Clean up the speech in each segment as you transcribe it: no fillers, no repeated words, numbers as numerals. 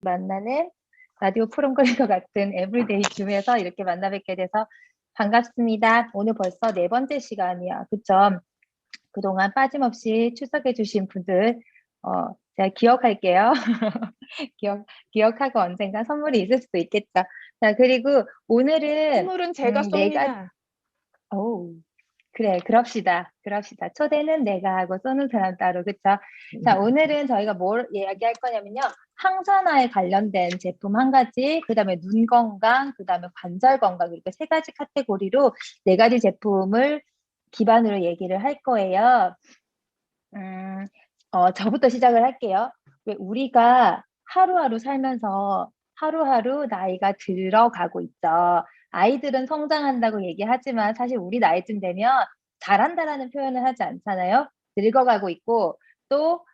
만나는 라디오 프로그램과 같은 에브리데이 줌에서 이렇게 만나 뵙게 돼서 반갑습니다. 오늘 벌써 네 번째 시간이야. 그쵸? 그동안 빠짐없이 출석해 주신 분들 제가 기억할게요. 기억하고 언젠가 선물이 있을 수도 있겠죠. 자, 그리고 오늘은 선물은 제가 내가 쏩니다. 오, 그래, 그럽시다. 초대는 내가 하고 쏘는 사람 따로, 그쵸? 자, 오늘은 저희가 뭘 이야기할 거냐면요. 항산화에 관련된 제품 한 가지, 그 다음에 눈 건강, 그 다음에 관절 건강, 이렇게 세 가지 카테고리로 네 가지 제품을 기반으로 얘기를 할 거예요. 저부터 시작을 할게요. 왜 우리가 하루하루 살면서 하루하루 나이가 들어가고 있죠. 아이들은 성장한다고 얘기하지만 사실 우리 나이쯤 되면 자란다라는 표현을 하지 않잖아요. 늙어가고 있고 또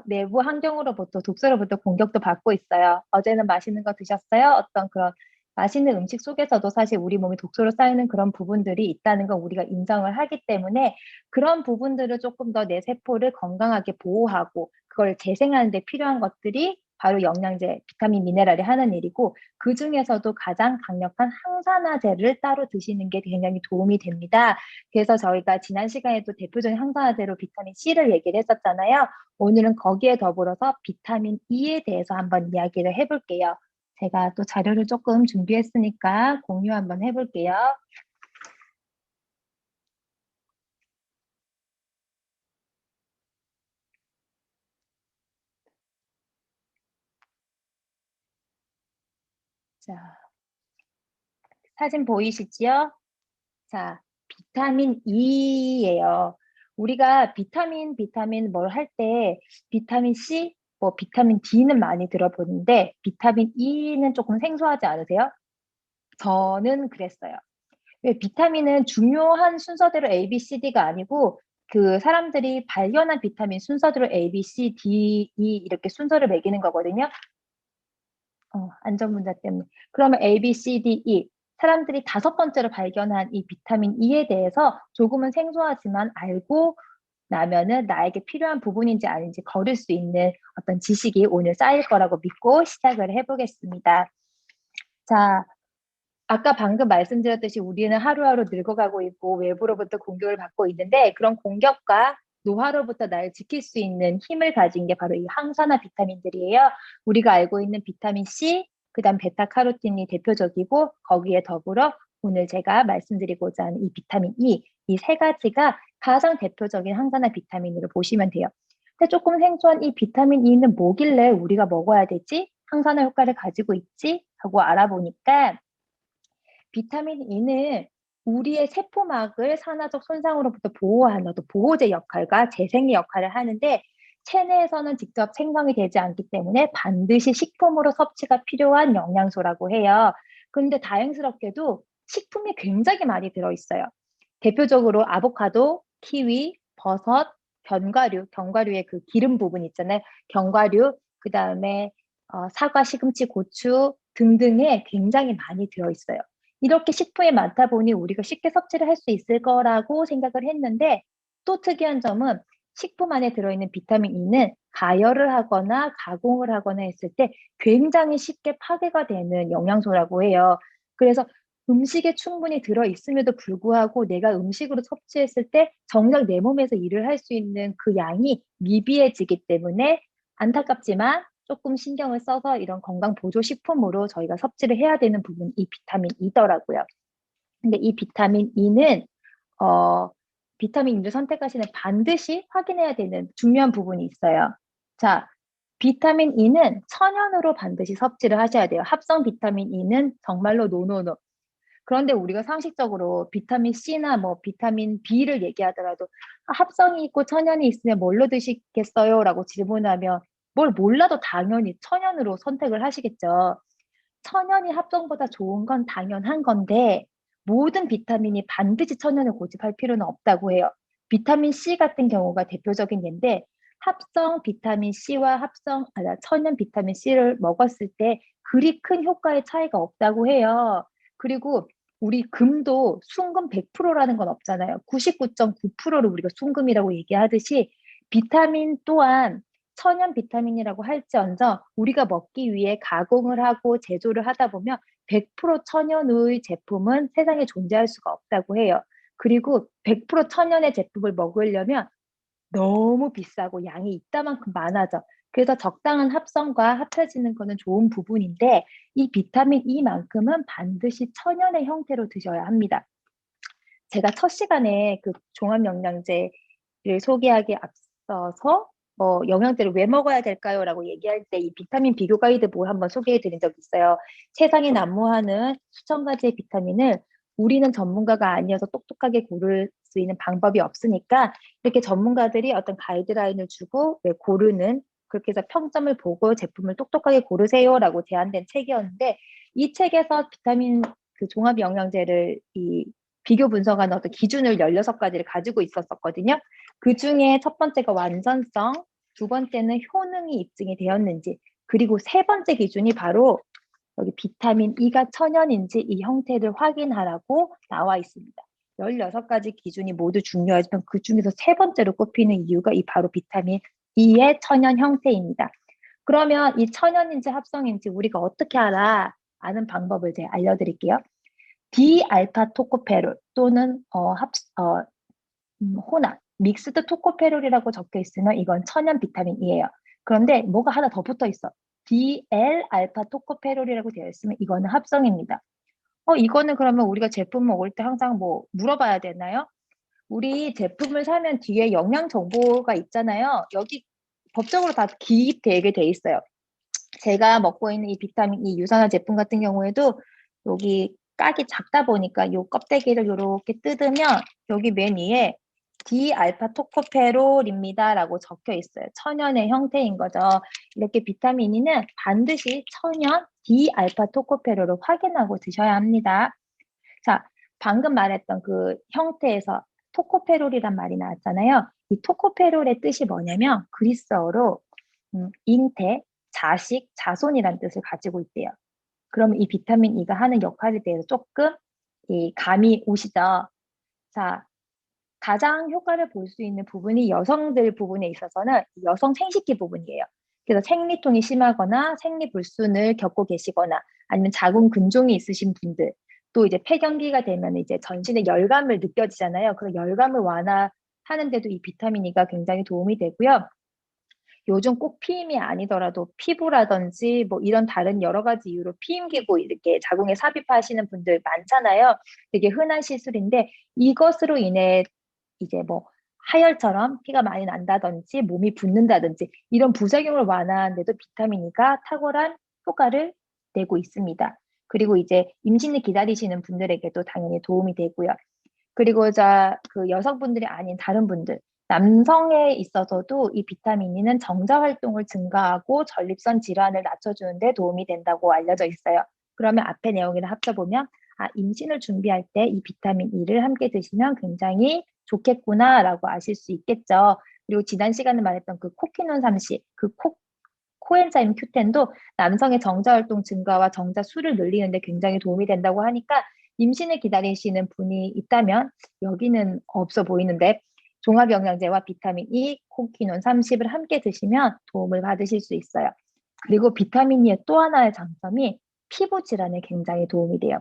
내부 환경으로부터 독소로부터 공격도 받고 있어요. 어제는 맛있는 거 드셨어요? 어떤 그런 맛있는 음식 속에서도 사실 우리 몸이 독소로 쌓이는 그런 부분들이 있다는 걸 우리가 인정을 하기 때문에 그런 부분들을 조금 더 내 세포를 건강하게 보호하고 그걸 재생하는 데 필요한 것들이 바로 영양제, 비타민, 미네랄이 하는 일이고 그중에서도 가장 강력한 항산화제를 따로 드시는 게 굉장히 도움이 됩니다. 그래서 저희가 지난 시간에도 대표적인 항산화제로 비타민 C를 얘기를 했었잖아요. 오늘은 거기에 더불어서 비타민 E에 대해서 한번 이야기를 해볼게요. 제가 또 자료를 조금 준비했으니까 공유 한번 해볼게요. 자, 사진 보이시지요? 자, 비타민 E예요. 우리가 비타민 뭘 할 때 비타민 C, 뭐 비타민 D는 많이 들어보는데 비타민 E는 조금 생소하지 않으세요? 저는 그랬어요. 왜 비타민은 중요한 순서대로 A, B, C, D가 아니고 그 사람들이 발견한 비타민 순서대로 A, B, C, D, E 이렇게 순서를 매기는 거거든요. 안전문자 때문에. 그러면 A, B, C, D, E. 사람들이 다섯 번째로 발견한 이 비타민 E에 대해서 조금은 생소하지만 알고 나면은 나에게 필요한 부분인지 아닌지 거를 수 있는 어떤 지식이 오늘 쌓일 거라고 믿고 시작을 해보겠습니다. 자, 아까 방금 말씀드렸듯이 우리는 하루하루 늙어가고 있고 외부로부터 공격을 받고 있는데 그런 공격과 노화로부터 나를 지킬 수 있는 힘을 가진 게 바로 이 항산화 비타민들이에요. 우리가 알고 있는 비타민 C, 그다음 베타카로틴이 대표적이고 거기에 더불어 오늘 제가 말씀드리고자 하는 이 비타민 E, 이 세 가지가 가장 대표적인 항산화 비타민으로 보시면 돼요. 근데 조금 생소한 이 비타민 E는 뭐길래 우리가 먹어야 되지? 항산화 효과를 가지고 있지? 하고 알아보니까 비타민 E는 우리의 세포막을 산화적 손상으로부터 보호하는 어떤 보호제 역할과 재생의 역할을 하는데 체내에서는 직접 생성이 되지 않기 때문에 반드시 식품으로 섭취가 필요한 영양소라고 해요. 그런데 다행스럽게도 식품이 굉장히 많이 들어있어요. 대표적으로 아보카도, 키위, 버섯, 견과류의 그 기름 부분 있잖아요. 견과류, 그 다음에 사과, 시금치, 고추 등등에 굉장히 많이 들어있어요. 이렇게 식품이 많다 보니 우리가 쉽게 섭취를 할 수 있을 거라고 생각을 했는데 또 특이한 점은 식품 안에 들어있는 비타민 E는 가열을 하거나 가공을 하거나 했을 때 굉장히 쉽게 파괴가 되는 영양소라고 해요. 그래서 음식에 충분히 들어있음에도 불구하고 내가 음식으로 섭취했을 때 정작 내 몸에서 일을 할 수 있는 그 양이 미비해지기 때문에 안타깝지만 조금 신경을 써서 이런 건강 보조 식품으로 저희가 섭취를 해야 되는 부분이 이 비타민 E더라고요. 근데 이 비타민 E는 어, 비타민 E를 선택하시는 반드시 확인해야 되는 중요한 부분이 있어요. 자, 비타민 E는 천연으로 반드시 섭취를 하셔야 돼요. 합성 비타민 E는 정말로 노노노. 그런데 우리가 상식적으로 비타민 C나 뭐 비타민 B를 얘기하더라도 합성이 있고 천연이 있으면 뭘로 드시겠어요? 라고 질문하면 뭘 몰라도 당연히 천연으로 선택을 하시겠죠. 천연이 합성보다 좋은 건 당연한 건데 모든 비타민이 반드시 천연을 고집할 필요는 없다고 해요. 비타민 C 같은 경우가 대표적인 예인데 합성 비타민 C와 천연 비타민 C를 먹었을 때 그리 큰 효과의 차이가 없다고 해요. 그리고 우리 금도 순금 100%라는 건 없잖아요. 99.9%를 우리가 순금이라고 얘기하듯이 비타민 또한 천연 비타민이라고 할지언정 우리가 먹기 위해 가공을 하고 제조를 하다 보면 100% 천연의 제품은 세상에 존재할 수가 없다고 해요. 그리고 100% 천연의 제품을 먹으려면 너무 비싸고 양이 이따만큼 많아져. 그래서 적당한 합성과 합쳐지는 거는 좋은 부분인데 이 비타민 E만큼은 반드시 천연의 형태로 드셔야 합니다. 제가 첫 시간에 그 종합영양제를 소개하기에 앞서서 영양제를 왜 먹어야 될까요? 라고 얘기할 때 이 비타민 비교 가이드북을 한번 소개해 드린 적이 있어요. 세상에 난무하는 수천 가지의 비타민을 우리는 전문가가 아니어서 똑똑하게 고를 수 있는 방법이 없으니까 이렇게 전문가들이 어떤 가이드라인을 주고 고르는 그렇게 해서 평점을 보고 제품을 똑똑하게 고르세요라고 제안된 책이었는데 이 책에서 비타민 그 종합 영양제를 이 비교 분석하는 어떤 기준을 16가지를 가지고 있었거든요. 그 중에 첫 번째가 완전성, 두 번째는 효능이 입증이 되었는지, 그리고 세 번째 기준이 바로 여기 비타민 E가 천연인지 이 형태를 확인하라고 나와 있습니다. 16가지 기준이 모두 중요하지만 그 중에서 세 번째로 꼽히는 이유가 이 바로 비타민 E의 천연 형태입니다. 그러면 이 천연인지 합성인지 우리가 어떻게 아는 방법을 제가 알려드릴게요. 디알파 토코페롤 또는 혼합, 믹스드 토코페롤이라고 적혀 있으면 이건 천연 비타민이에요. 그런데 뭐가 하나 더 붙어 있어. DL 알파 토코페롤이라고 되어 있으면 이거는 합성입니다. 이거는 그러면 우리가 제품 먹을 때 항상 뭐 물어봐야 되나요? 우리 제품을 사면 뒤에 영양 정보가 있잖아요. 여기 법적으로 다 기입되게 돼 있어요. 제가 먹고 있는 이 비타민 E 유산화 제품 같은 경우에도 여기 깍이 작다 보니까 이 껍데기를 이렇게 뜯으면 여기 맨 위에 디알파 토코페롤입니다 라고 적혀 있어요. 천연의 형태인 거죠. 이렇게 비타민 E는 반드시 천연 디알파 토코페롤을 확인하고 드셔야 합니다. 자, 방금 말했던 그 형태에서 토코페롤이란 말이 나왔잖아요. 이 토코페롤의 뜻이 뭐냐면 그리스어로 잉태, 자식, 자손이란 뜻을 가지고 있대요. 그러면 이 비타민 E가 하는 역할에 대해서 조금 감이 오시죠? 자, 가장 효과를 볼 수 있는 부분이 여성들 부분에 있어서는 여성 생식기 부분이에요. 그래서 생리통이 심하거나 생리불순을 겪고 계시거나 아니면 자궁 근종이 있으신 분들, 또 이제 폐경기가 되면 이제 전신에 열감을 느껴지잖아요. 그런 열감을 완화하는데도 이 비타민 E가 굉장히 도움이 되고요. 요즘 꼭 피임이 아니더라도 피부라든지 뭐 이런 다른 여러 가지 이유로 피임기구 이렇게 자궁에 삽입하시는 분들 많잖아요. 되게 흔한 시술인데 이것으로 인해 이제 뭐 하열처럼 피가 많이 난다든지 몸이 붓는다든지 이런 부작용을 완화하는데도 비타민 E가 탁월한 효과를 내고 있습니다. 그리고 이제 임신을 기다리시는 분들에게도 당연히 도움이 되고요. 그리고 그 여성분들이 아닌 다른 분들, 남성에 있어서도 이 비타민 E는 정자 활동을 증가하고 전립선 질환을 낮춰주는 데 도움이 된다고 알려져 있어요. 그러면 앞에 내용이랑 합쳐보면 임신을 준비할 때 이 비타민 E를 함께 드시면 굉장히 좋겠구나라고 아실 수 있겠죠. 그리고 지난 시간에 말했던 그 코키논 30, 코엔자임 Q10도 남성의 정자 활동 증가와 정자 수를 늘리는 데 굉장히 도움이 된다고 하니까 임신을 기다리시는 분이 있다면 여기는 없어 보이는데 종합영양제와 비타민 E, 코키논 30을 함께 드시면 도움을 받으실 수 있어요. 그리고 비타민 E의 또 하나의 장점이 피부 질환에 굉장히 도움이 돼요.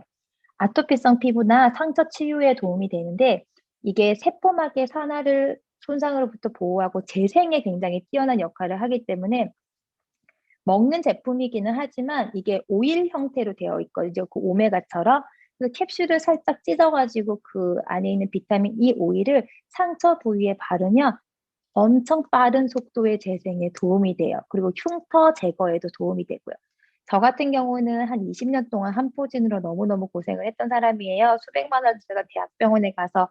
아토피성 피부나 상처 치유에 도움이 되는데 이게 세포막의 산화를 손상으로부터 보호하고 재생에 굉장히 뛰어난 역할을 하기 때문에 먹는 제품이기는 하지만 이게 오일 형태로 되어 있거든요. 그 오메가처럼. 그래서 캡슐을 살짝 찢어가지고 그 안에 있는 비타민 E 오일을 상처 부위에 바르면 엄청 빠른 속도의 재생에 도움이 돼요. 그리고 흉터 제거에도 도움이 되고요. 저 같은 경우는 한 20년 동안 한포진으로 너무너무 고생을 했던 사람이에요. 수백만 원짜리 대학병원에 가서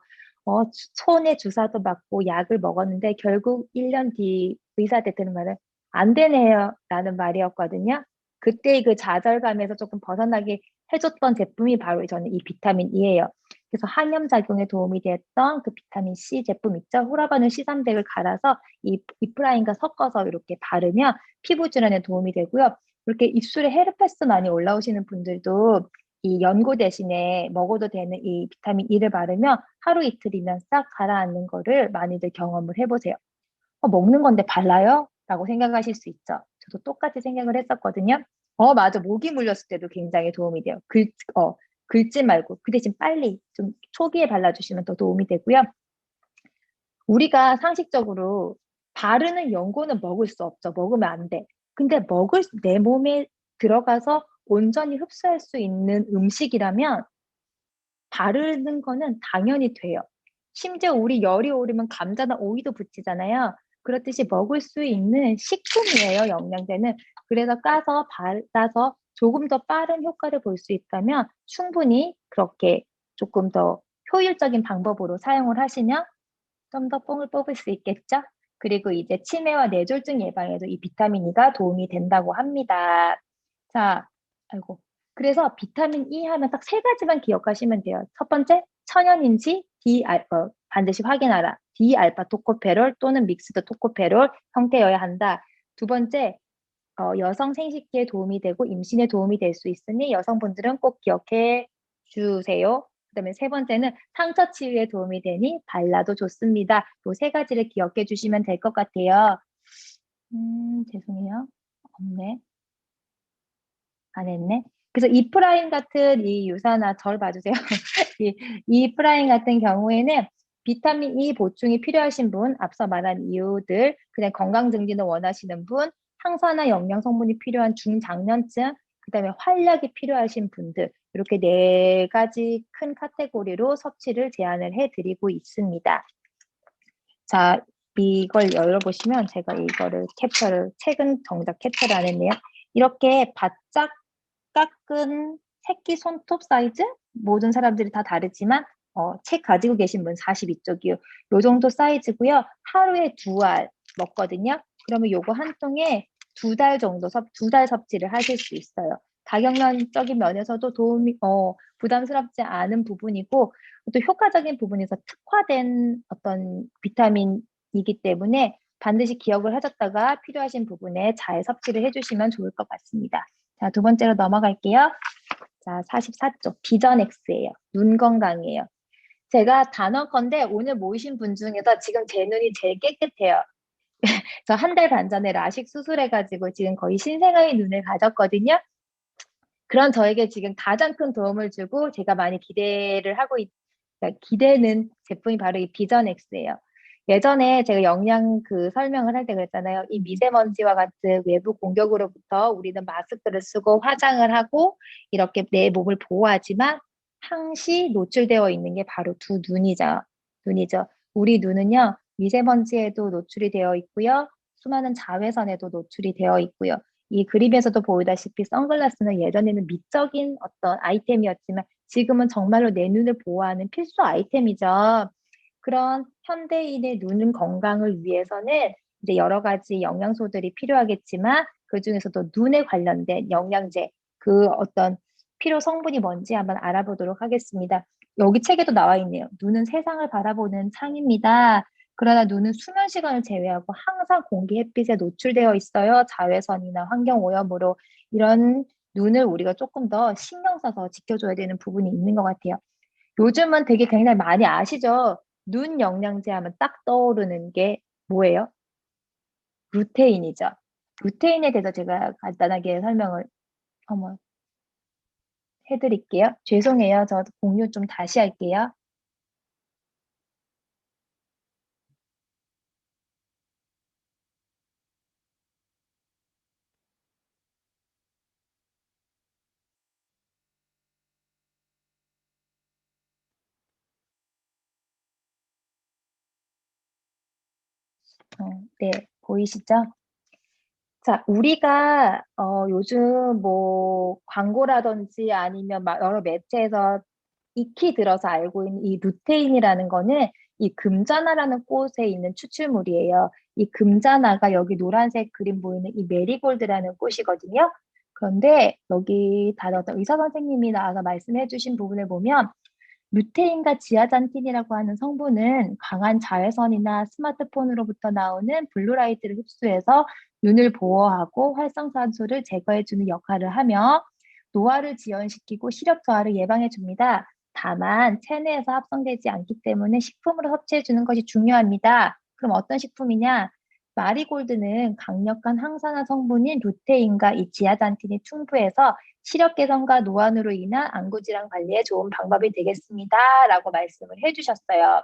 손에 주사도 맞고 약을 먹었는데 결국 1년 뒤 의사한테 드는 말은 안 되네요 라는 말이었거든요. 그때 그 좌절감에서 조금 벗어나게 해줬던 제품이 바로 저는 이 비타민 E예요. 그래서 항염작용에 도움이 됐던 그 비타민 C 제품 있죠. 후라바누 C300을 갈아서 이 이프라인과 섞어서 이렇게 바르면 피부 질환에 도움이 되고요. 이렇게 입술에 헤르페스 많이 올라오시는 분들도 이 연고 대신에 먹어도 되는 이 비타민 E를 바르면 하루 이틀이면 싹 가라앉는 거를 많이들 경험을 해보세요. 먹는 건데 발라요? 라고 생각하실 수 있죠. 저도 똑같이 생각을 했었거든요. 맞아. 모기 물렸을 때도 굉장히 도움이 돼요. 긁지 말고 그 대신 빨리 좀 초기에 발라주시면 더 도움이 되고요. 우리가 상식적으로 바르는 연고는 먹을 수 없죠. 먹으면 안 돼. 근데 내 몸에 들어가서 온전히 흡수할 수 있는 음식이라면 바르는 거는 당연히 돼요. 심지어 우리 열이 오르면 감자나 오이도 붙이잖아요. 그렇듯이 먹을 수 있는 식품이에요, 영양제는. 그래서 까서 발라서 조금 더 빠른 효과를 볼 수 있다면 충분히 그렇게 조금 더 효율적인 방법으로 사용을 하시면 좀 더 뽕을 뽑을 수 있겠죠? 그리고 이제 치매와 뇌졸중 예방에도 이 비타민 E가 도움이 된다고 합니다. 자, 아이고. 그래서 비타민 E 하면 딱 세 가지만 기억하시면 돼요. 첫 번째, 천연인지 반드시 확인하라. D알파 토코페롤 또는 믹스드 토코페롤 형태여야 한다. 두 번째, 여성 생식기에 도움이 되고 임신에 도움이 될 수 있으니 여성분들은 꼭 기억해 주세요. 그다음에 세 번째는 상처 치유에 도움이 되니 발라도 좋습니다. 이 세 가지를 기억해 주시면 될 것 같아요. 죄송해요. 없네. 안 했네. 그래서 이프라임 같은 이 유사나 절 봐주세요. 이프라임 같은 경우에는 비타민 E 보충이 필요하신 분, 앞서 말한 이유들, 그다음 건강 증진을 원하시는 분, 항산화 영양 성분이 필요한 중장년층, 그다음에 활력이 필요하신 분들, 이렇게 네 가지 큰 카테고리로 섭취를 제안을 해드리고 있습니다. 자, 이걸 열어보시면 제가 이거를 책은 정작 캡처를 안 했네요. 이렇게 바짝 깎은 새끼 손톱 사이즈? 모든 사람들이 다 다르지만 책 가지고 계신 분 42쪽이요. 요 정도 사이즈고요. 하루에 2알 먹거든요. 그러면 요거 한 통에 2달 정도 2달 섭취를 하실 수 있어요. 가격론적인 면에서도 부담스럽지 않은 부분이고 또 효과적인 부분에서 특화된 어떤 비타민이기 때문에 반드시 기억을 하셨다가 필요하신 부분에 잘 섭취를 해주시면 좋을 것 같습니다. 자, 두 번째로 넘어갈게요. 자, 44쪽 비전엑스예요. 눈 건강이에요. 제가 단언컨대 오늘 모이신 분 중에서 지금 제 눈이 제일 깨끗해요. 저 한 달 반 전에 라식 수술해가지고 지금 거의 신생아의 눈을 가졌거든요. 그런 저에게 지금 가장 큰 도움을 주고 제가 많이 그러니까 기대는 제품이 바로 이 비전엑스예요. 예전에 제가 영양 설명을 할 때 그랬잖아요. 이 미세먼지와 같은 외부 공격으로부터 우리는 마스크를 쓰고 화장을 하고 이렇게 내 몸을 보호하지만 항시 노출되어 있는 게 바로 두 눈이죠. 우리 눈은요, 미세먼지에도 노출이 되어 있고요. 수많은 자외선에도 노출이 되어 있고요. 이 그림에서도 보이다시피 선글라스는 예전에는 미적인 어떤 아이템이었지만 지금은 정말로 내 눈을 보호하는 필수 아이템이죠. 그런 현대인의 눈 건강을 위해서는 이제 여러 가지 영양소들이 필요하겠지만 그 중에서도 눈에 관련된 영양제, 그 어떤 필요 성분이 뭔지 한번 알아보도록 하겠습니다. 여기 책에도 나와 있네요. 눈은 세상을 바라보는 창입니다. 그러나 눈은 수면 시간을 제외하고 항상 공기 햇빛에 노출되어 있어요. 자외선이나 환경 오염으로 이런 눈을 우리가 조금 더 신경 써서 지켜줘야 되는 부분이 있는 것 같아요. 요즘은 되게 굉장히 많이 아시죠? 눈 영양제 하면 딱 떠오르는 게 뭐예요? 루테인이죠. 루테인에 대해서 제가 간단하게 설명을 한번 해드릴게요. 죄송해요. 저 공유 좀 다시 할게요. 네, 보이시죠? 자, 우리가 요즘 뭐 광고라든지 아니면 막 여러 매체에서 익히 들어서 알고 있는 이 루테인이라는 거는 이 금자나라는 꽃에 있는 추출물이에요. 이 금자나가 여기 노란색 그림 보이는 이 메리골드라는 꽃이거든요. 그런데 여기 다뤄던 의사 선생님이 나와서 말씀해 주신 부분을 보면 루테인과 지아잔틴이라고 하는 성분은 강한 자외선이나 스마트폰으로부터 나오는 블루라이트를 흡수해서 눈을 보호하고 활성산소를 제거해주는 역할을 하며 노화를 지연시키고 시력 저하를 예방해 줍니다. 다만 체내에서 합성되지 않기 때문에 식품으로 섭취해 주는 것이 중요합니다. 그럼 어떤 식품이냐? 마리골드는 강력한 항산화 성분인 루테인과 이 지아잔틴이 충부해서 시력 개선과 노안으로 인한 안구 질환 관리에 좋은 방법이 되겠습니다. 라고 말씀을 해주셨어요.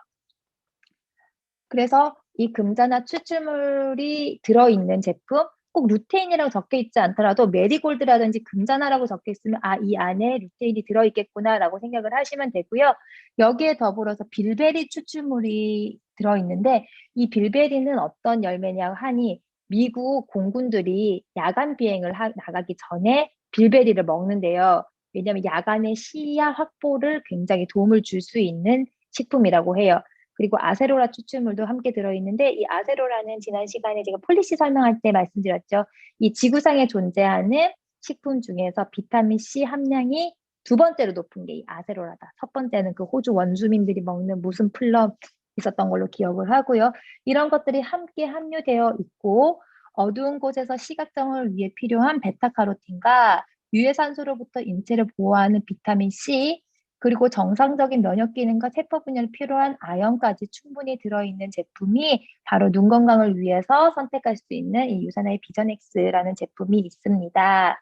그래서 이 금자나 추출물이 들어있는 제품, 꼭 루테인이라고 적혀 있지 않더라도 메리골드라든지 금자나라고 적혀 있으면 아, 이 안에 루테인이 들어있겠구나라고 생각을 하시면 되고요. 여기에 더불어서 빌베리 추출물이 들어있는데 이 빌베리는 어떤 열매냐 하니 미국 공군들이 야간 비행을 나가기 전에 빌베리를 먹는데요. 왜냐하면 야간의 시야 확보를 굉장히 도움을 줄 수 있는 식품이라고 해요. 그리고 아세로라 추출물도 함께 들어있는데 이 아세로라는 지난 시간에 제가 폴리시 설명할 때 말씀드렸죠. 이 지구상에 존재하는 식품 중에서 비타민 C 함량이 두 번째로 높은 게 이 아세로라다. 첫 번째는 그 호주 원주민들이 먹는 무슨 플럼 있었던 걸로 기억을 하고요. 이런 것들이 함께 함유되어 있고 어두운 곳에서 시각장애를 위해 필요한 베타카로틴과 유해산소로부터 인체를 보호하는 비타민 C, 그리고 정상적인 면역 기능과 세포 분열에 필요한 아연까지 충분히 들어있는 제품이 바로 눈 건강을 위해서 선택할 수 있는 이 유산화의 비전엑스라는 제품이 있습니다.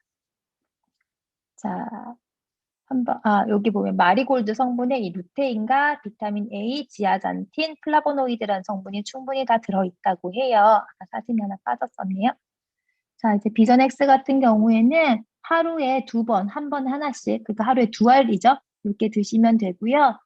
자, 여기 보면 마리골드 성분에 이 루테인과 비타민 A, 지아잔틴, 플라보노이드라는 성분이 충분히 다 들어있다고 해요. 아까 사진이 하나 빠졌었네요. 자, 이제 비전엑스 같은 경우에는 하루에 2번, 한 번에 하나씩, 그러니까 하루에 2알이죠. 이렇게 드시면 되고요.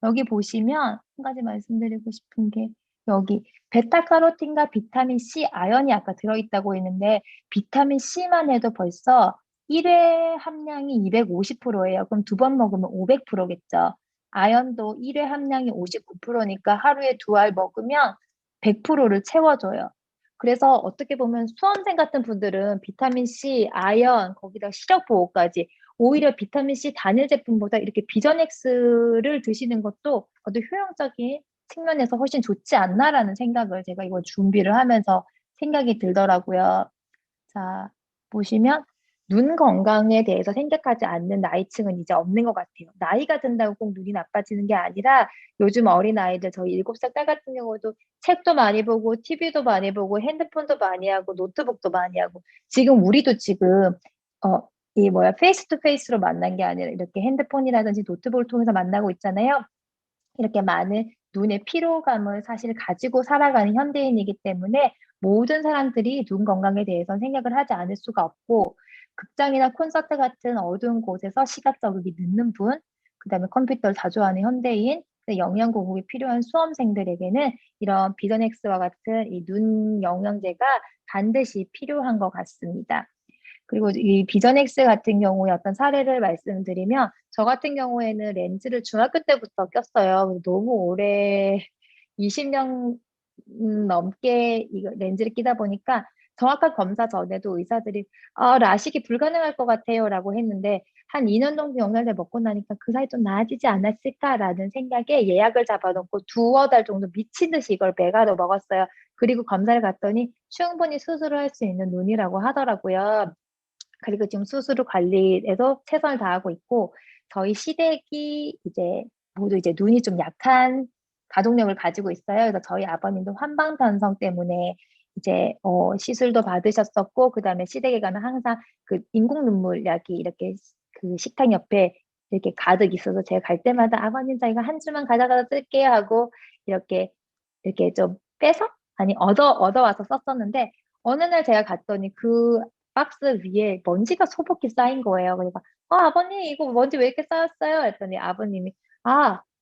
여기 보시면 한 가지 말씀드리고 싶은 게 여기 베타카로틴과 비타민 C, 아연이 아까 들어있다고 했는데 비타민 C만 해도 벌써 1회 함량이 250%예요. 그럼 2번 먹으면 500%겠죠. 아연도 1회 함량이 59%니까 하루에 2알 먹으면 100%를 채워줘요. 그래서 어떻게 보면 수험생 같은 분들은 비타민 C, 아연, 거기다 시력 보호까지 오히려 비타민 C 단일 제품보다 이렇게 비전엑스를 드시는 것도 어떤 효용적인 측면에서 훨씬 좋지 않나라는 생각을 제가 이걸 준비를 하면서 생각이 들더라고요. 자, 보시면 눈 건강에 대해서 생각하지 않는 나이층은 이제 없는 것 같아요. 나이가 든다고 꼭 눈이 나빠지는 게 아니라 요즘 어린아이들, 저희 7살 딸 같은 경우도 책도 많이 보고 TV도 많이 보고 핸드폰도 많이 하고 노트북도 많이 하고 지금 우리도 지금 페이스 투 페이스로 만난 게 아니라 이렇게 핸드폰이라든지 노트북을 통해서 만나고 있잖아요. 이렇게 많은 눈의 피로감을 사실 가지고 살아가는 현대인이기 때문에 모든 사람들이 눈 건강에 대해서 생각을 하지 않을 수가 없고 극장이나 콘서트 같은 어두운 곳에서 시각 자극이 늦는 분, 그다음에 컴퓨터를 자주 하는 현대인, 영양 공급이 필요한 수험생들에게는 이런 비전엑스와 같은 이 눈 영양제가 반드시 필요한 것 같습니다. 그리고 이 비전엑스 같은 경우에 어떤 사례를 말씀드리면 저 같은 경우에는 렌즈를 중학교 때부터 꼈어요. 너무 오래 20년 넘게 이거 렌즈를 끼다 보니까 정확한 검사 전에도 의사들이 라식이 불가능할 것 같아요 라고 했는데 한 2년 정도 영양제 먹고 나니까 그 사이 좀 나아지지 않았을까라는 생각에 예약을 잡아놓고 2달 정도 미친 듯이 이걸 메가로 먹었어요. 그리고 검사를 갔더니 충분히 수술을 할 수 있는 눈이라고 하더라고요. 그리고 지금 수술 관리에도 최선을 다하고 있고 저희 시댁이 이제 모두 이제 눈이 좀 약한 가족력을 가지고 있어요. 그래서 저희 아버님도 환방변성 때문에 이제 시술도 받으셨었고 그다음에 시댁에 가면 항상 그 인공 눈물 약이 이렇게 그 식탁 옆에 이렇게 가득 있어서 제가 갈 때마다 아버님 저 이거 한 줄만 가져가서 쓸게요 하고 이렇게 좀 빼서 아니 얻어와서 썼었는데 어느 날 제가 갔더니 그 박스 위에 먼지가 소복히 쌓인 거예요. 그러니까 아버님 이거 먼지 왜 이렇게 쌓였어요? 했더니 아버님이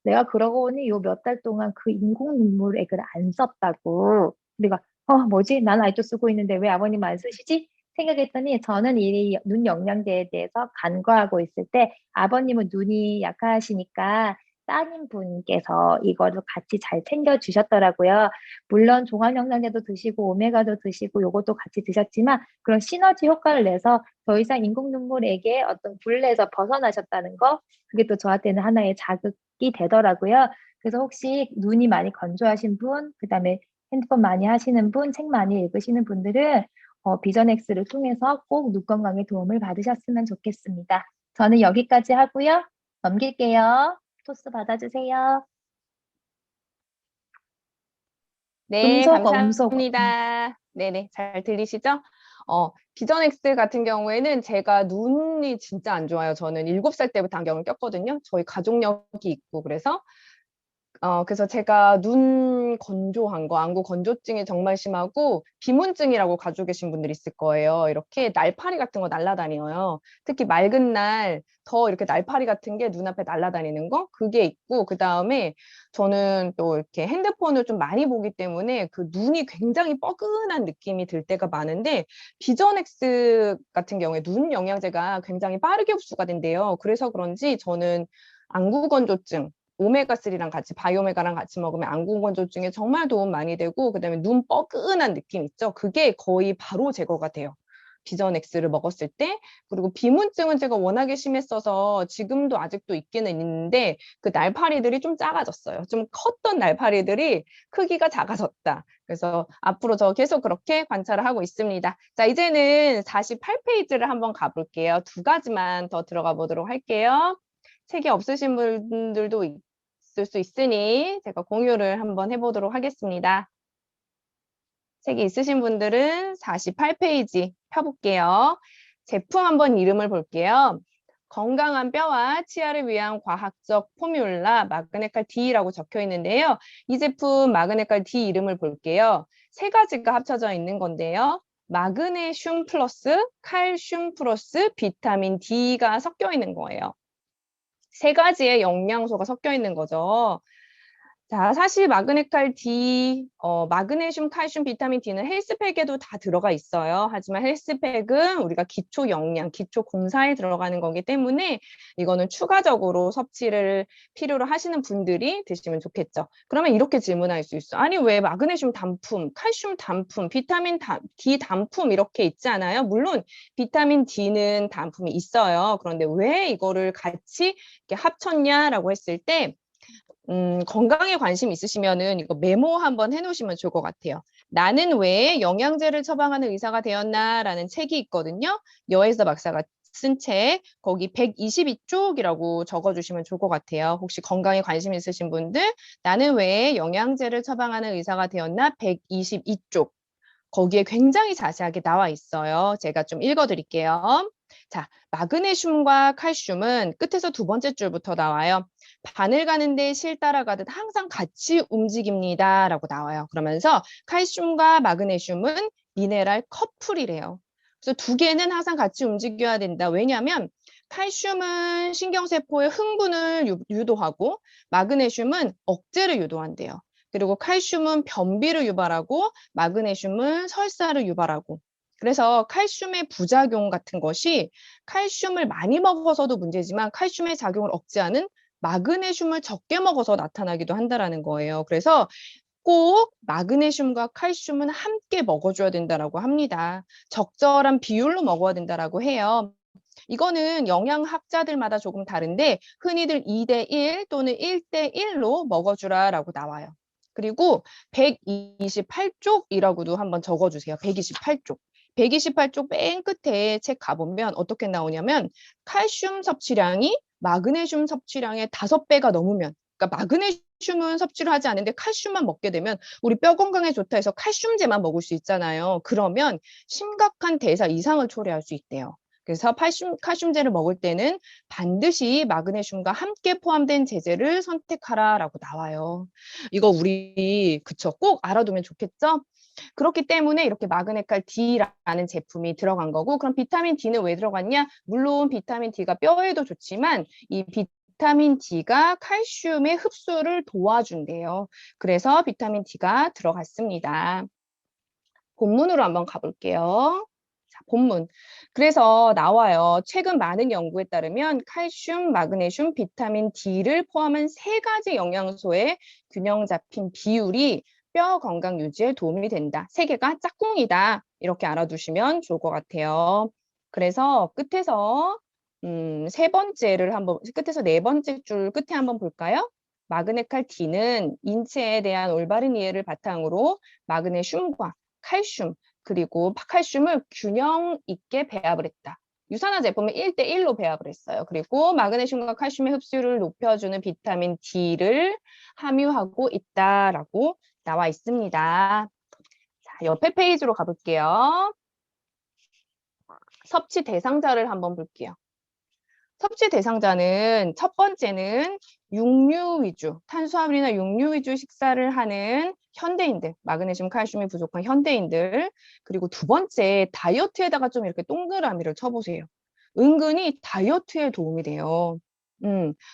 내가 그러고 보니 요 몇 달 동안 그 인공 눈물 액을 안 썼다고. 내가 뭐지? 난 아직도 쓰고 있는데 왜 아버님 안 쓰시지? 생각했더니 저는 이 눈 영양제에 대해서 간과하고 있을 때 아버님은 눈이 약하시니까 따님분께서 이거를 같이 잘 챙겨 주셨더라고요. 물론 종합영양제도 드시고 오메가도 드시고 요것도 같이 드셨지만 그런 시너지 효과를 내서 더 이상 인공 눈물에게 어떤 굴레에서 벗어나셨다는 거 그게 또 저한테는 하나의 자극이 되더라고요. 그래서 혹시 눈이 많이 건조하신 분, 그다음에 핸드폰 많이 하시는 분, 책 많이 읽으시는 분들은 비전엑스를 통해서 꼭 눈 건강에 도움을 받으셨으면 좋겠습니다. 저는 여기까지 하고요. 넘길게요. 토스 받아주세요. 네, 음소거, 음소거. 감사합니다. 네네, 잘 들리시죠? 비전엑스 같은 경우에는 제가 눈이 진짜 안 좋아요. 저는 7살 때부터 안경을 꼈거든요. 저희 가족력이 있고 그래서 제가 눈 건조한 거, 안구 건조증이 정말 심하고 비문증이라고 가지고 계신 분들이 있을 거예요. 이렇게 날파리 같은 거 날아다녀요. 특히 맑은 날 더 이렇게 날파리 같은 게 눈앞에 날아다니는 거 그게 있고 그다음에 저는 또 이렇게 핸드폰을 좀 많이 보기 때문에 그 눈이 굉장히 뻐근한 느낌이 들 때가 많은데 비전엑스 같은 경우에 눈 영양제가 굉장히 빠르게 흡수가 된대요. 그래서 그런지 저는 안구 건조증 오메가3랑 같이 바이오메가랑 같이 먹으면 안구 건조증에 정말 도움 많이 되고 그다음에 눈 뻐근한 느낌 있죠. 그게 거의 바로 제거가 돼요. 비전엑스를 먹었을 때. 그리고 비문증은 제가 워낙에 심했어서 지금도 아직도 있기는 있는데 그 날파리들이 좀 작아졌어요. 좀 컸던 날파리들이 크기가 작아졌다. 그래서 앞으로 저 계속 그렇게 관찰을 하고 있습니다. 자, 이제는 48페이지를 한번 가볼게요. 2가지만 더 들어가 보도록 할게요. 책이 없으신 분들도 있을 수 있으니 제가 공유를 한번 해보도록 하겠습니다. 책이 있으신 분들은 48페이지 펴볼게요. 제품 한번 이름을 볼게요. 건강한 뼈와 치아를 위한 과학적 포뮬라 마그네칼 D라고 적혀 있는데요. 이 제품 마그네칼 D 이름을 볼게요. 3가지가 합쳐져 있는 건데요. 마그네슘 플러스 칼슘 플러스 비타민 D가 섞여 있는 거예요. 3가지의 영양소가 섞여 있는 거죠. 자, 사실 마그네칼 D, 마그네슘, 칼슘, 비타민 D는 헬스팩에도 다 들어가 있어요. 하지만 헬스팩은 우리가 기초 영양, 기초 공사에 들어가는 거기 때문에 이거는 추가적으로 섭취를 필요로 하시는 분들이 드시면 좋겠죠. 그러면 이렇게 질문할 수 있어. 아니, 왜 마그네슘 단품, 칼슘 단품, 비타민 D 단품 이렇게 있잖아요. 물론 비타민 D는 단품이 있어요. 그런데 왜 이거를 같이 이렇게 합쳤냐라고 했을 때 건강에 관심 있으시면은 이거 메모 한번 해놓으시면 좋을 것 같아요. 나는 왜 영양제를 처방하는 의사가 되었나라는 책이 있거든요. 여에서 박사가 쓴 책, 거기 122쪽이라고 적어주시면 좋을 것 같아요. 혹시 건강에 관심 있으신 분들, 나는 왜 영양제를 처방하는 의사가 되었나? 122쪽. 거기에 굉장히 자세하게 나와 있어요. 제가 좀 읽어드릴게요. 자, 마그네슘과 칼슘은 끝에서 2번째 줄부터 나와요. 바늘 가는데 실 따라가듯 항상 같이 움직입니다. 라고 나와요. 그러면서 칼슘과 마그네슘은 미네랄 커플이래요. 그래서 2개는 항상 같이 움직여야 된다. 왜냐하면 칼슘은 신경세포의 흥분을 유도하고 마그네슘은 억제를 유도한대요. 그리고 칼슘은 변비를 유발하고 마그네슘은 설사를 유발하고 그래서 칼슘의 부작용 같은 것이 칼슘을 많이 먹어서도 문제지만 칼슘의 작용을 억제하는 마그네슘을 적게 먹어서 나타나기도 한다는 거예요. 그래서 꼭 마그네슘과 칼슘은 함께 먹어줘야 된다고 합니다. 적절한 비율로 먹어야 된다고 해요. 이거는 영양학자들마다 조금 다른데 흔히들 2대1 또는 1대1로 먹어주라라고 나와요. 그리고 128쪽이라고도 한번 적어주세요. 128쪽. 128쪽 맨 끝에 책 가보면 어떻게 나오냐면 칼슘 섭취량이 마그네슘 섭취량의 5배가 넘으면 그러니까 마그네슘은 섭취를 하지 않는데 칼슘만 먹게 되면 우리 뼈 건강에 좋다 해서 칼슘제만 먹을 수 있잖아요. 그러면 심각한 대사 이상을 초래할 수 있대요. 그래서 칼슘제를 먹을 때는 반드시 마그네슘과 함께 포함된 제제를 선택하라라고 나와요. 이거 우리 그쵸? 꼭 알아두면 좋겠죠? 그렇기 때문에 이렇게 마그네칼 D라는 제품이 들어간 거고 그럼 비타민 D는 왜 들어갔냐? 물론 비타민 D가 뼈에도 좋지만 이 비타민 D가 칼슘의 흡수를 도와준대요. 그래서 비타민 D가 들어갔습니다. 본문으로 한번 가볼게요. 자, 본문. 그래서 나와요. 최근 많은 연구에 따르면 칼슘, 마그네슘, 비타민 D를 포함한 3가지 영양소의 균형 잡힌 비율이 뼈 건강 유지에 도움이 된다. 3개가 짝꿍이다. 이렇게 알아두시면 좋을 것 같아요. 그래서 끝에서 3번째를 한번 끝에서 4번째 줄 끝에 한번 볼까요? 마그네칼 D는 인체에 대한 올바른 이해를 바탕으로 마그네슘과 칼슘 그리고 칼슘을 균형 있게 배합을 했다. 유산화 제품은 1대1로 배합을 했어요. 그리고 마그네슘과 칼슘의 흡수를 높여주는 비타민 D를 함유하고 있다라고 나와 있습니다. 옆에 페이지로 가볼게요. 섭취 대상자를 한번 볼게요. 섭취 대상자는 첫 번째는 육류 위주, 탄수화물이나 육류 위주 식사를 하는 현대인들, 마그네슘, 칼슘이 부족한 현대인들, 그리고 두 번째 다이어트에다가 좀 이렇게 동그라미를 쳐보세요. 은근히 다이어트에 도움이 돼요.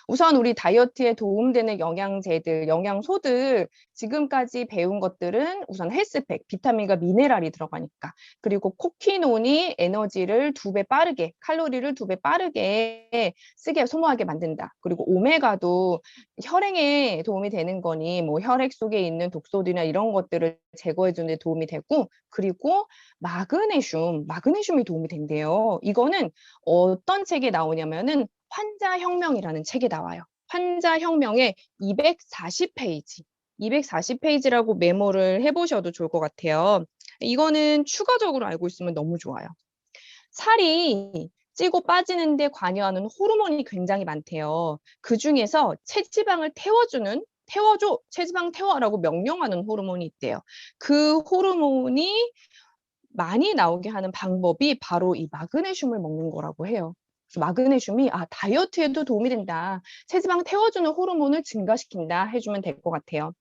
우선 우리 다이어트에 도움되는 영양제들, 영양소들, 지금까지 배운 것들은 우선 헬스팩, 비타민과 미네랄이 들어가니까. 그리고 코키논이 에너지를 2배 빠르게, 칼로리를 2배 빠르게 쓰게, 소모하게 만든다. 그리고 오메가도 혈행에 도움이 되는 거니, 뭐 혈액 속에 있는 독소들이나 이런 것들을 제거해 주는 데 도움이 되고, 그리고 마그네슘이 도움이 된대요. 이거는 어떤 책에 나오냐면은 환자혁명이라는 책에 나와요. 환자혁명의 240페이지. 240페이지라고 메모를 해보셔도 좋을 것 같아요. 이거는 추가적으로 알고 있으면 너무 좋아요. 살이 찌고 빠지는데 관여하는 호르몬이 굉장히 많대요. 그 중에서 체지방을 태워줘, 체지방 태워라고 명령하는 호르몬이 있대요. 그 호르몬이 많이 나오게 하는 방법이 바로 이 마그네슘을 먹는 거라고 해요. 그래서 마그네슘이 다이어트에도 도움이 된다. 체지방 태워주는 호르몬을 증가시킨다 해주면 될 것 같아요.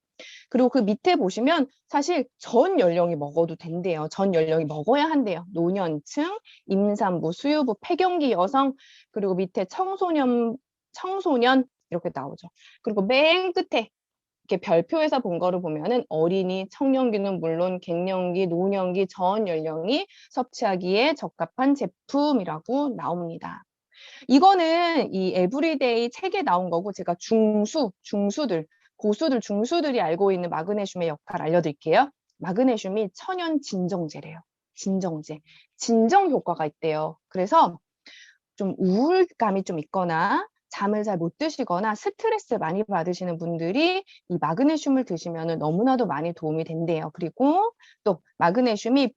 그리고 그 밑에 보시면 사실 전 연령이 먹어도 된대요. 전 연령이 먹어야 한대요. 노년층, 임산부, 수유부, 폐경기 여성, 그리고 밑에 청소년 이렇게 나오죠. 그리고 맨 끝에 이렇게 별표에서 본 거를 보면은 어린이, 청년기는 물론 갱년기, 노년기 전 연령이 섭취하기에 적합한 제품이라고 나옵니다. 이거는 이 에브리데이 책에 나온 거고 제가 중수들이 알고 있는 마그네슘의 역할 알려드릴게요. 마그네슘이 천연 진정제래요. 진정제. 진정 효과가 있대요. 그래서 좀 우울감이 좀 있거나 잠을 잘 못 드시거나 스트레스 많이 받으시는 분들이 이 마그네슘을 드시면 너무나도 많이 도움이 된대요. 그리고 또 마그네슘이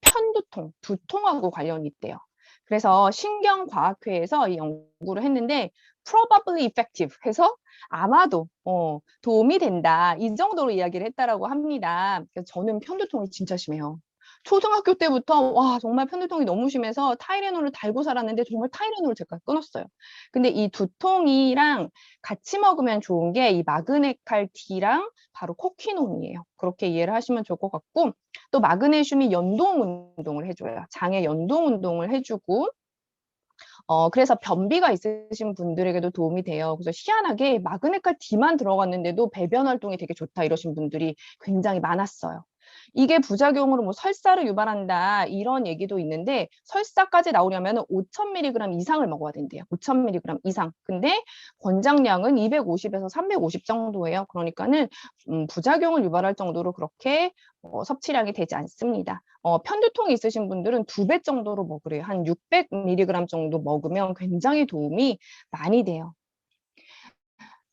두통하고 관련이 있대요. 그래서 신경과학회에서 이 연구를 했는데 probably effective 해서 아마도 도움이 된다. 이 정도로 이야기를 했다라고 합니다. 그래서 저는 편두통이 진짜 심해요. 초등학교 때부터 와 정말 편두통이 너무 심해서 타이레놀을 달고 살았는데 정말 타이레놀을 제가 끊었어요. 근데 이 두통이랑 같이 먹으면 좋은 게 이 마그네칼 D랑 바로 코퀴논이에요. 그렇게 이해를 하시면 좋을 것 같고 또 마그네슘이 연동 운동을 해줘요. 장의 연동 운동을 해주고 그래서 변비가 있으신 분들에게도 도움이 돼요. 그래서 희한하게 마그네칼 D만 들어갔는데도 배변 활동이 되게 좋다 이러신 분들이 굉장히 많았어요. 이게 부작용으로 뭐 설사를 유발한다 이런 얘기도 있는데 설사까지 나오려면 5,000mg 이상을 먹어야 된대요. 5,000mg 이상. 근데 권장량은 250에서 350 정도예요. 그러니까는 부작용을 유발할 정도로 그렇게 섭취량이 되지 않습니다. 편두통이 있으신 분들은 2배 정도로 먹으래요. 한 600mg 정도 먹으면 굉장히 도움이 많이 돼요.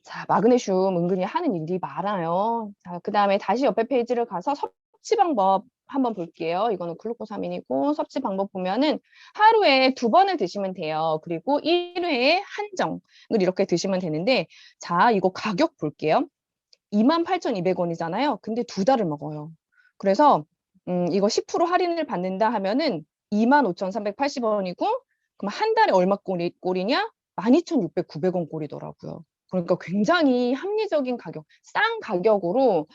자, 마그네슘 은근히 하는 일이 많아요. 자, 그 다음에 다시 옆에 페이지를 가서 섭취 방법 한번 볼게요. 이거는 글루코사민이고 섭취 방법 보면은 하루에 2번을 드시면 돼요. 그리고 1회에 한정을 이렇게 드시면 되는데 자, 이거 가격 볼게요. 28,200원이잖아요. 근데 2달을 먹어요. 그래서 이거 10% 할인을 받는다 하면은 25,380원이고 그럼 한 달에 얼마 꼴이냐? 12,600원 꼴이더라고요. 그러니까 굉장히 합리적인 가격, 싼 가격으로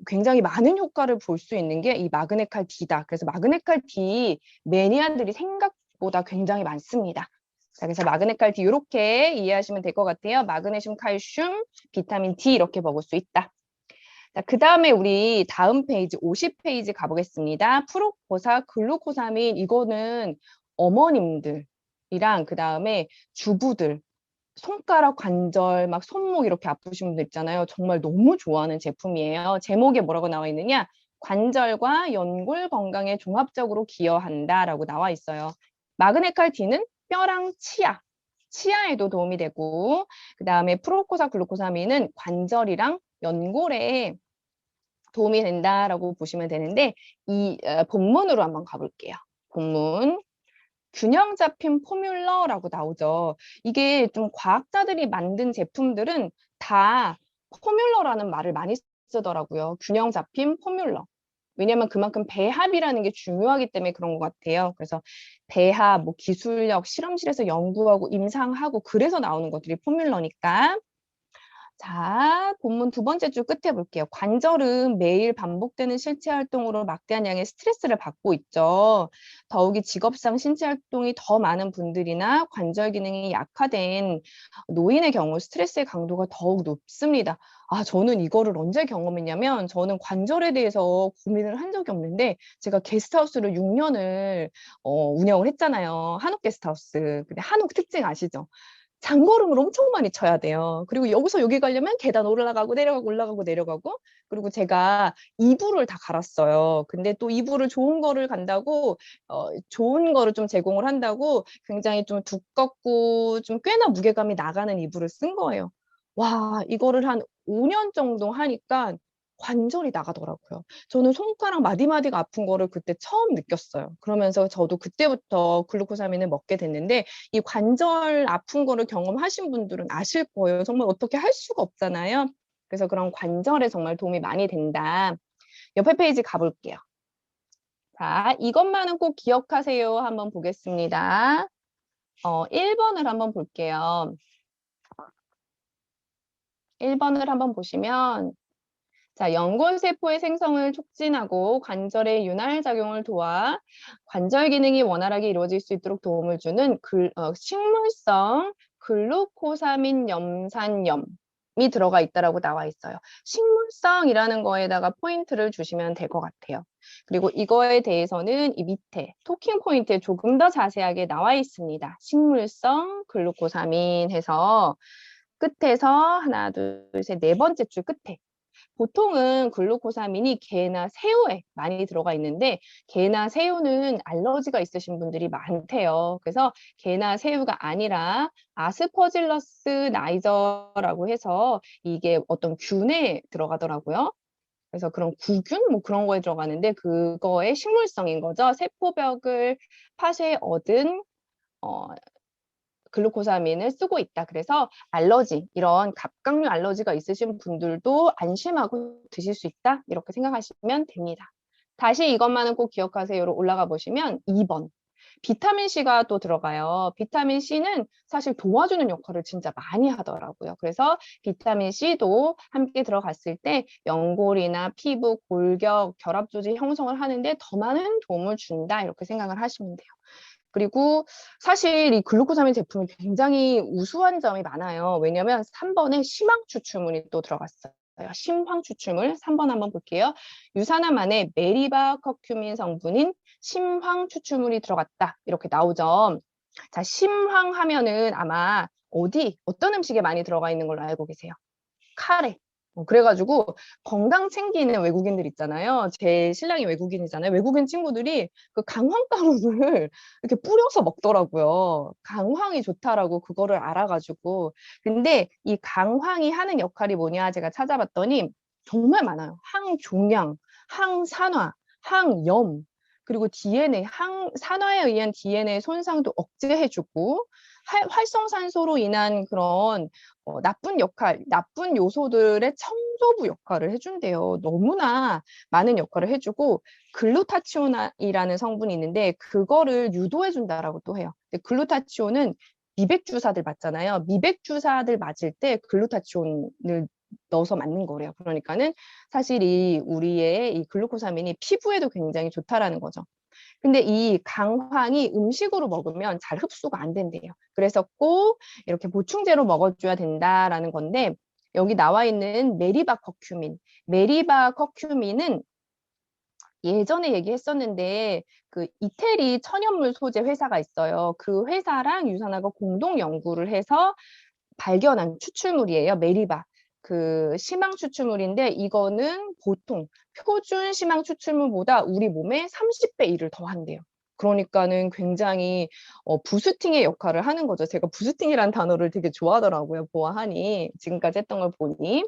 굉장히 많은 효과를 볼 수 있는 게 이 마그네칼 D다. 그래서 마그네칼 D 매니아들이 생각보다 굉장히 많습니다. 자, 그래서 마그네칼 D 이렇게 이해하시면 될 것 같아요. 마그네슘, 칼슘, 비타민 D 이렇게 먹을 수 있다. 자, 그 다음에 우리 다음 페이지 50페이지 가보겠습니다. 프록포사, 글루코사민 이거는 어머님들이랑 그 다음에 주부들 손가락 관절 막 손목 이렇게 아프신 분들 있잖아요. 정말 너무 좋아하는 제품이에요. 제목에 뭐라고 나와 있느냐? 관절과 연골 건강에 종합적으로 기여한다라고 나와 있어요. 마그네칼 D는 뼈랑 치아에도 도움이 되고 그 다음에 프로코사 글루코사민은 관절이랑 연골에 도움이 된다라고 보시면 되는데 이 본문으로 한번 가볼게요. 본문. 균형 잡힌 포뮬러라고 나오죠. 이게 좀 과학자들이 만든 제품들은 다 포뮬러라는 말을 많이 쓰더라고요. 균형 잡힌 포뮬러. 왜냐하면 그만큼 배합이라는 게 중요하기 때문에 그런 것 같아요. 그래서 배합, 뭐 기술력, 실험실에서 연구하고 임상하고 그래서 나오는 것들이 포뮬러니까. 자, 본문 두 번째 줄 끝에 볼게요. 관절은 매일 반복되는 신체 활동으로 막대한 양의 스트레스를 받고 있죠. 더욱이 직업상 신체 활동이 더 많은 분들이나 관절 기능이 약화된 노인의 경우 스트레스의 강도가 더욱 높습니다. 아, 저는 이거를 언제 경험했냐면 저는 관절에 대해서 고민을 한 적이 없는데 제가 게스트하우스를 6년을 운영을 했잖아요. 한옥 게스트하우스. 근데 한옥 특징 아시죠? 장걸음을 엄청 많이 쳐야 돼요. 그리고 여기서 여기 가려면 계단 올라가고 내려가고 올라가고 내려가고 그리고 제가 이불을 다 갈았어요. 근데 또 이불을 좋은 거를 간다고 좋은 거를 좀 제공을 한다고 굉장히 좀 두껍고 좀 꽤나 무게감이 나가는 이불을 쓴 거예요. 와, 이거를 한 5년 정도 하니까 관절이 나가더라고요. 저는 손가락 마디마디가 아픈 거를 그때 처음 느꼈어요. 그러면서 저도 그때부터 글루코사민을 먹게 됐는데 이 관절 아픈 거를 경험하신 분들은 아실 거예요. 정말 어떻게 할 수가 없잖아요. 그래서 그런 관절에 정말 도움이 많이 된다. 옆에 페이지 가볼게요. 자, 이것만은 꼭 기억하세요. 한번 보겠습니다. 1번을 한번 볼게요. 1번을 한번 보시면 자, 연골세포의 생성을 촉진하고 관절의 윤활 작용을 도와 관절 기능이 원활하게 이루어질 수 있도록 도움을 주는 식물성 글루코사민 염산염이 들어가 있다라고 나와 있어요. 식물성이라는 거에다가 포인트를 주시면 될 것 같아요. 그리고 이거에 대해서는 이 밑에 토킹 포인트에 조금 더 자세하게 나와 있습니다. 식물성 글루코사민 해서 끝에서 하나, 둘, 셋, 네 번째 줄 끝에 보통은 글루코사민이 게나 새우에 많이 들어가 있는데 게나 새우는 알러지가 있으신 분들이 많대요. 그래서 게나 새우가 아니라 아스퍼질러스 나이저라고 해서 이게 어떤 균에 들어가더라고요. 그래서 그런 구균 뭐 그런 거에 들어가는데 그거의 식물성인 거죠. 세포벽을 파쇄 얻은 어, 글루코사민을 쓰고 있다. 그래서 알러지, 이런 갑각류 알러지가 있으신 분들도 안심하고 드실 수 있다. 이렇게 생각하시면 됩니다. 다시 이것만은 꼭 기억하세요로 올라가 보시면 2번. 비타민C가 또 들어가요. 비타민C는 사실 도와주는 역할을 진짜 많이 하더라고요. 그래서 비타민C도 함께 들어갔을 때 연골이나 피부, 골격, 결합 조직 형성을 하는데 더 많은 도움을 준다. 이렇게 생각을 하시면 돼요. 그리고 사실 이 글루코사민 제품이 굉장히 우수한 점이 많아요. 왜냐면 3번에 심황 추출물이 또 들어갔어요. 심황 추출물 3번 한번 볼게요. 유산암 안에 메리바 커큐민 성분인 심황 추출물이 들어갔다. 이렇게 나오죠. 자, 심황 하면은 아마 어떤 음식에 많이 들어가 있는 걸로 알고 계세요? 카레. 그래가지고 건강 챙기는 외국인들 있잖아요. 제 신랑이 외국인이잖아요. 외국인 친구들이 그 강황가루를 이렇게 뿌려서 먹더라고요. 강황이 좋다라고 그거를 알아가지고. 근데 이 강황이 하는 역할이 뭐냐 제가 찾아봤더니 정말 많아요. 항종양, 항산화, 항염, 그리고 DNA, 산화에 의한 DNA 손상도 억제해주고 활성산소로 인한 그런 나쁜 요소들의 청소부 역할을 해준대요. 너무나 많은 역할을 해주고 글루타치온이라는 성분이 있는데 그거를 유도해준다라고 또 해요. 근데 글루타치온은 미백 주사들 맞잖아요. 미백 주사들 맞을 때 글루타치온을 넣어서 맞는 거래요. 그러니까는 사실 우리의 이 글루코사민이 피부에도 굉장히 좋다라는 거죠. 근데 이 강황이 음식으로 먹으면 잘 흡수가 안 된대요. 그래서 꼭 이렇게 보충제로 먹어줘야 된다라는 건데 여기 나와 있는 메리바 커큐민은 예전에 얘기했었는데 그 이태리 천연물 소재 회사가 있어요. 그 회사랑 유산하고 공동 연구를 해서 발견한 추출물이에요. 메리바. 그 심황 추출물인데 이거는 보통 표준 심황 추출물보다 우리 몸에 30배 일을 더 한대요. 그러니까는 굉장히 부스팅의 역할을 하는 거죠. 제가 부스팅이라는 단어를 되게 좋아하더라고요. 보아하니 지금까지 했던 걸 보니.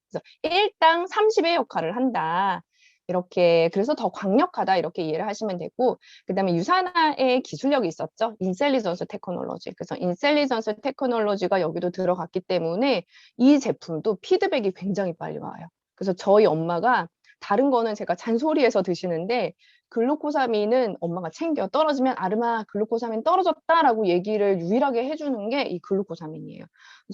그래서 1당 30의 역할을 한다. 이렇게 그래서 더 강력하다 이렇게 이해를 하시면 되고 그다음에 유산화의 기술력이 있었죠. 인셀리전스 테크놀로지. 그래서 인셀리전스 테크놀로지가 여기도 들어갔기 때문에 이 제품도 피드백이 굉장히 빨리 와요. 그래서 저희 엄마가 다른 거는 제가 잔소리해서 드시는데 글루코사민은 엄마가 챙겨 떨어지면 아름아 글루코사민 떨어졌다라고 얘기를 유일하게 해주는 게 이 글루코사민이에요.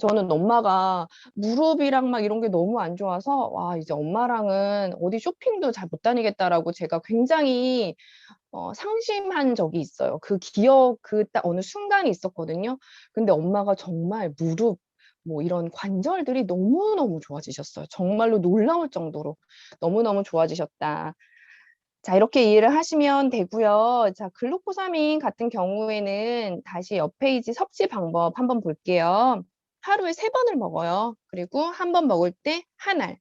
저는 엄마가 무릎이랑 막 이런 게 너무 안 좋아서 와 이제 엄마랑은 어디 쇼핑도 잘 못 다니겠다라고 제가 굉장히 상심한 적이 있어요. 그 기억 그 딱 어느 순간이 있었거든요. 근데 엄마가 정말 무릎 뭐 이런 관절들이 너무너무 좋아지셨어요. 정말로 놀라울 정도로 너무너무 좋아지셨다. 자, 이렇게 이해를 하시면 되고요. 자, 글루코사민 같은 경우에는 다시 옆 페이지 섭취 방법 한번 볼게요. 하루에 3번을 먹어요. 그리고 한 번 먹을 때 한 알.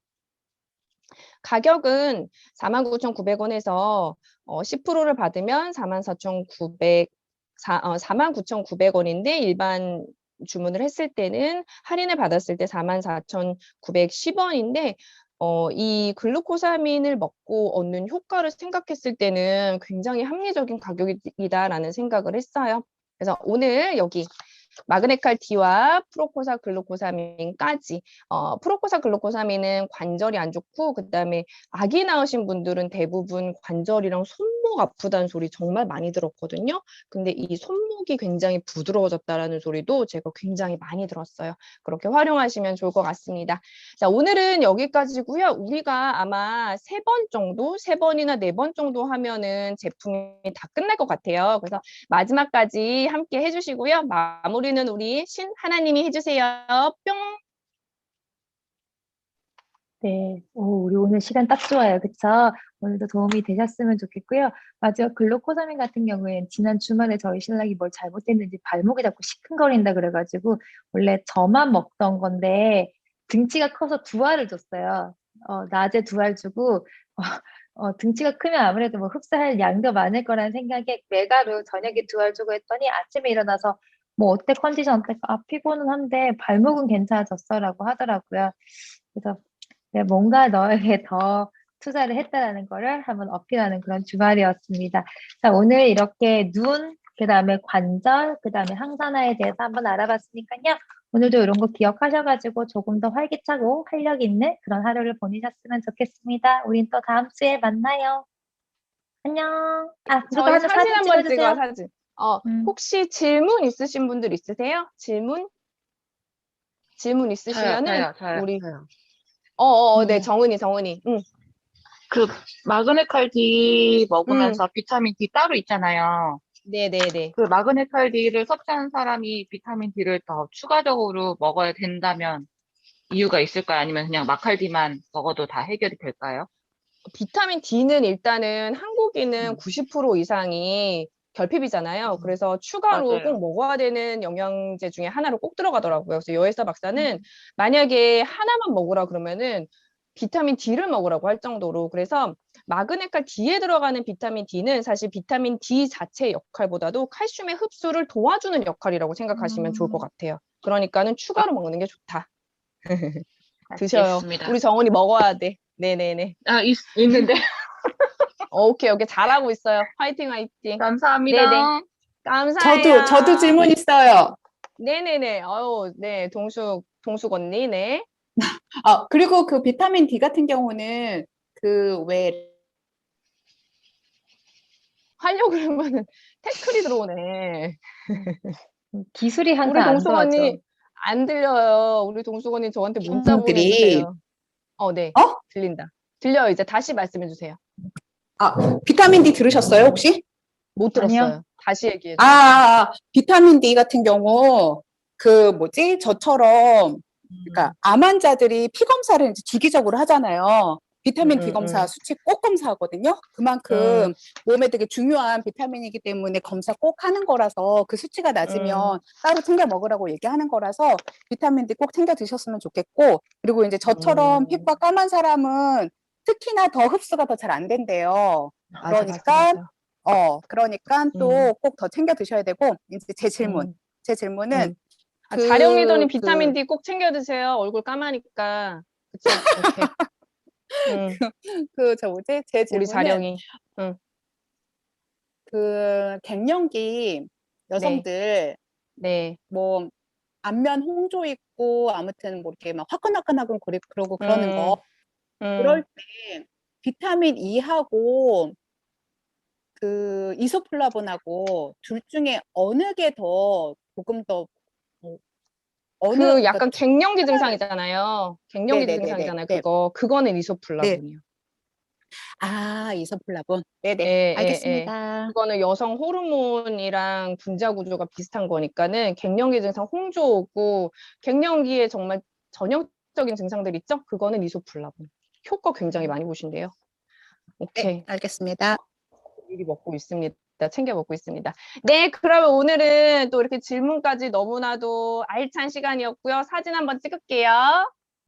가격은 49,900원에서 10%를 받으면 49,900원인데 일반 주문을 했을 때는 할인을 받았을 때 44,910원인데 이 글루코사민을 먹고 얻는 효과를 생각했을 때는 굉장히 합리적인 가격이다라는 생각을 했어요. 그래서 오늘 여기 마그네칼 D와 프로코사 글루코사민까지 프로코사 글루코사민은 관절이 안 좋고 그다음에 아기 낳으신 분들은 대부분 관절이랑 손목 아프다는 소리 정말 많이 들었거든요. 근데 이 손목이 굉장히 부드러워졌다라는 소리도 제가 굉장히 많이 들었어요. 그렇게 활용하시면 좋을 것 같습니다. 자, 오늘은 여기까지고요. 우리가 아마 3번 정도, 3번이나 4번 정도 하면은 제품이 다 끝날 것 같아요. 그래서 마지막까지 함께 해주시고요. 마무리는 우리 신하나님이 해주세요. 뿅! 네, 우리 오늘 시간 딱 좋아요. 그쵸? 오늘도 도움이 되셨으면 좋겠고요. 마지막 글루코사민 같은 경우에는 지난 주말에 저희 신랑이 뭘 잘못했는지 발목이 자꾸 시큰거린다 그래가지고 원래 저만 먹던 건데 등치가 커서 2알을 줬어요. 낮에 2알 주고 등치가 크면 아무래도 뭐 흡수할 양도 많을 거라는 생각에 외가로 저녁에 2알 주고 했더니 아침에 일어나서 뭐 어때 컨디션 어때? 아 피곤은 한데 발목은 괜찮아졌어라고 하더라고요. 그래서 내가 뭔가 너에게 더 투자를 했다라는 거를 한번 어필하는 그런 주말이었습니다. 자, 오늘 이렇게 눈, 그 다음에 관절, 그 다음에 항산화에 대해서 한번 알아봤으니까요. 오늘도 이런 거 기억하셔가지고 조금 더 활기차고 활력 있는 그런 하루를 보내셨으면 좋겠습니다. 우린 또 다음 주에 만나요. 안녕. 아, 그거 저희 하나 사진 사진 한번 찍어요, 찍어주세요. 사진. 음. 혹시 질문 있으신 분들 있으세요? 질문? 질문 저요, 있으시면은 저요, 저요, 우리 저요. 네, 네. 정은이. 응. 그 마그네칼 D 응. 먹으면서 비타민 D 따로 있잖아요. 네네네. 그 마그네칼 D를 섭취하는 사람이 비타민 D를 더 추가적으로 먹어야 된다면 이유가 있을까요? 아니면 그냥 마칼 D만 먹어도 다 해결이 될까요? 비타민 D는 일단은 한국인은 음, 90% 이상이 결핍이잖아요. 음, 그래서 추가로 꼭 맞아요. 먹어야 되는 영양제 중에 하나로 꼭 들어가더라고요. 그래서 여혜사 박사는 음, 만약에 하나만 먹으라 그러면은 비타민 D를 먹으라고 할 정도로 그래서 마그네칼 D에 들어가는 비타민 D는 사실 비타민 D 자체의 역할보다도 칼슘의 흡수를 도와주는 역할이라고 생각하시면 좋을 것 음, 같아요. 그러니까는 아, 추가로 먹는 게 좋다. 드셔요. 우리 알겠습니다. 정원이 먹어야 돼. 네네네. 아, 있는데. 오케이, 오케이. 잘하고 있어요. 화이팅, 화이팅. 네네. 감사합니다. 저도 감사해요. 질문 있어요. 네네네. 네. 동숙 언니, 네. 그리고 그 비타민 D 같은 경우는 그 왜 하려고 그러면은 태클이 들어오네. 기술이 우리 항상 안 동숙 도와줘. 언니, 안 들려요. 우리 동숙 언니 저한테 문자 분들이 보내주세요. 네. 어? 들린다. 들려요. 이제 다시 말씀해 주세요. 비타민 D 들으셨어요, 혹시? 못 아니요. 들었어요. 다시 얘기해 줘요. 비타민 D 같은 경우 그 뭐지? 저처럼 그러니까 음, 암 환자들이 피 검사를 이제 주기적으로 하잖아요. 음, 비타민 D 음, 검사 음. 수치 꼭 검사하거든요. 그만큼 음, 몸에 되게 중요한 비타민이기 때문에 검사 꼭 하는 거라서 그 수치가 음, 낮으면 따로 챙겨 먹으라고 얘기하는 거라서 비타민 D 꼭 챙겨 드셨으면 좋겠고 그리고 이제 저처럼 음. 피부가 까만 사람은 특히나 더 흡수가 더 잘 안 된대요. 맞아, 맞아, 그러니까 맞아. 또 음, 꼭 더 챙겨 드셔야 되고 이제 음, 제 질문은 음. 그 자령이더니 비타민 D 꼭 챙겨 드세요. 얼굴 까마니까. 그쵸? 오케이. 응, 저 뭐지? 제 우리 질문은 자령이. 응, 그 갱년기 네, 여성들 네. 뭐 안면 홍조 있고 아무튼 뭐 이렇게 막 화끈화끈하고 그러고 그러는 거 음, 음, 그럴 때 비타민 E하고 그 이소플라본하고 둘 중에 어느 게 더 조금 더 어느 그 그러니까 약간 갱년기 증상이잖아요. 갱년기 네네네네. 증상이잖아요. 네. 그거는 네. 이소플라본이요. 아, 이소플라본. 네네. 예, 예, 예. 알겠습니다. 그거는 여성 호르몬이랑 분자 구조가 비슷한 거니까는 갱년기 증상 홍조 오고 갱년기에 정말 전형적인 증상들 있죠? 그거는 이소플라본. 효과 굉장히 많이 보신대요. 네, 오케이. 알겠습니다. 미리 먹고 있습니다. 챙겨 먹고 있습니다. 네, 그러면 오늘은 또 이렇게 질문까지 너무나도 알찬 시간이었고요. 사진 한번 찍을게요.